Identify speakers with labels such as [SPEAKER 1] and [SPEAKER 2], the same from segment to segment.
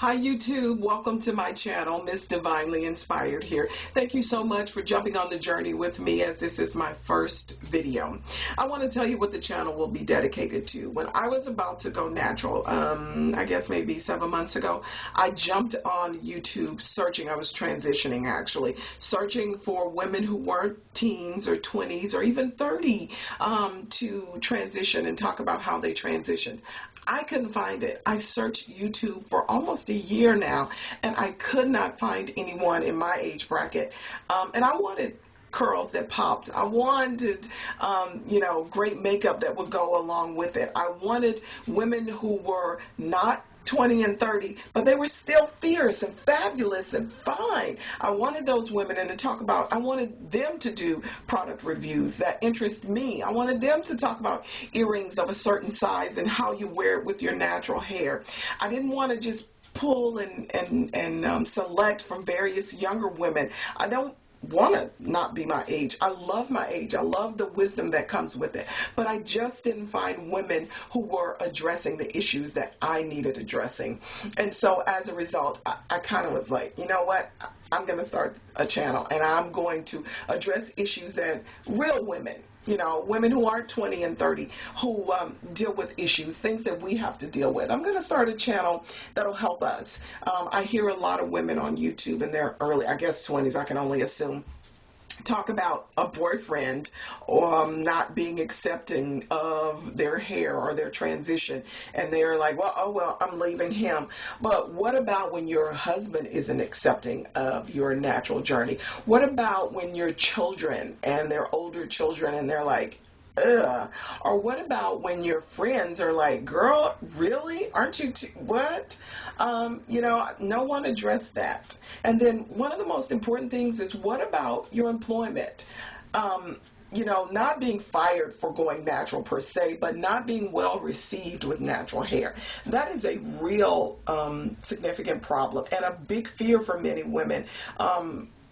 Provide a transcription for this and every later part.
[SPEAKER 1] Hi YouTube, welcome to my channel, Miss Divinely Inspired here. Thank you so much for jumping on the journey with me as this is my first video. I want to tell you what the channel will be dedicated to. When I was about to go natural, I guess maybe 7 months ago, I jumped on YouTube searching. I was transitioning actually, searching for women who weren't teens or 20s or even 30 to transition and talk about how they transitioned. I couldn't find it. I searched YouTube for almost a year now, and I could not find anyone in my age bracket. And I wanted curls that popped. I wanted, great makeup that would go along with it. I wanted women who were not 20 and 30, but they were still fierce and fabulous and fine. I wanted those women and to talk about, I wanted them to do product reviews that interest me. I wanted them to talk about earrings of a certain size and how you wear it with your natural hair. I didn't want to just pull and select from various younger women. I don't want to not be my age. I love my age. I love the wisdom that comes with it. But I just didn't find women who were addressing the issues that I needed addressing. And so as a result, I kind of was like, you know what? I'm going to start a channel and I'm going to address issues that real women, women who aren't 20 and 30, who deal with issues, things that we have to deal with. I'm going to start a channel that'll help us. I hear a lot of women on YouTube in their early, I guess 20s, I can only assume, talk about a boyfriend or not being accepting of their hair or their transition, and they're like, well, I'm leaving him. But what about when your husband isn't accepting of your natural journey? What about when your children and their older children and they're like, ugh? Or what about when your friends are like, girl, really? Aren't you what? No one addressed that. And then one of the most important things is, what about your employment? Not being fired for going natural per se, but not being well received with natural hair. That is a real significant problem and a big fear for many women.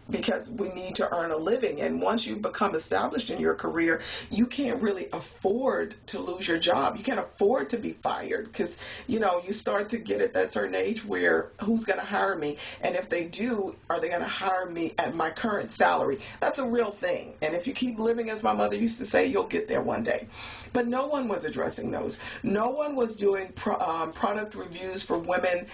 [SPEAKER 1] Because we need to earn a living. And once you become established in your career, you can't really afford to lose your job. You can't afford to be fired because, you start to get at that certain age where who's going to hire me? And if they do, are they going to hire me at my current salary? That's a real thing. And if you keep living, as my mother used to say, you'll get there one day. But no one was addressing those. No one was doing product reviews for women,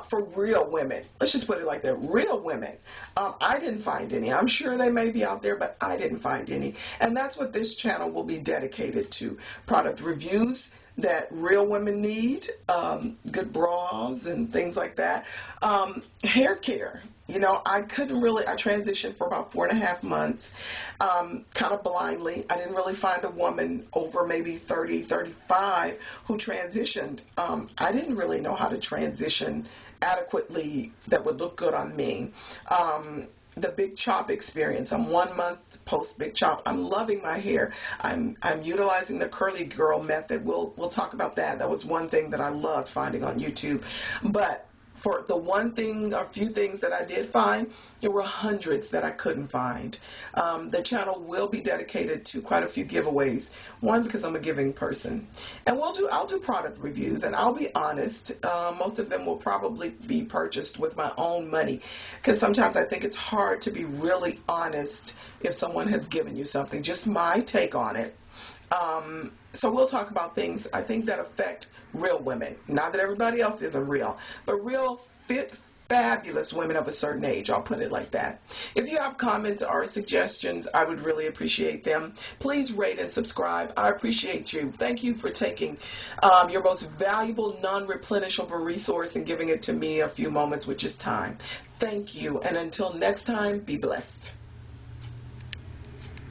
[SPEAKER 1] for real women. Let's just put it like that, real women. I didn't find any. I'm sure they may be out there, but I didn't find any. And that's what this channel will be dedicated to. Product reviews that real women need, good bras and things like that. Hair care. I transitioned for about 4.5 months, kind of blindly. I didn't really find a woman over maybe 30, 35 who transitioned. I didn't really know how to transition adequately that would look good on me. The big chop experience. I'm 1 month post big chop. I'm loving my hair. I'm utilizing the curly girl method. We'll talk about that. That was one thing that I loved finding on YouTube. But for the one thing or few things that I did find, there were hundreds that I couldn't find. The channel will be dedicated to quite a few giveaways. One, because I'm a giving person. And I'll do product reviews, and I'll be honest, most of them will probably be purchased with my own money, because sometimes I think it's hard to be really honest if someone has given you something. Just my take on it. So we'll talk about things, I think, that affect real women. Not that everybody else isn't real, but real fit, fabulous women of a certain age. I'll put it like that. If you have comments or suggestions, I would really appreciate them. Please rate and subscribe. I appreciate you. Thank you for taking your most valuable, non-replenishable resource and giving it to me a few moments, which is time. Thank you. And until next time, be blessed.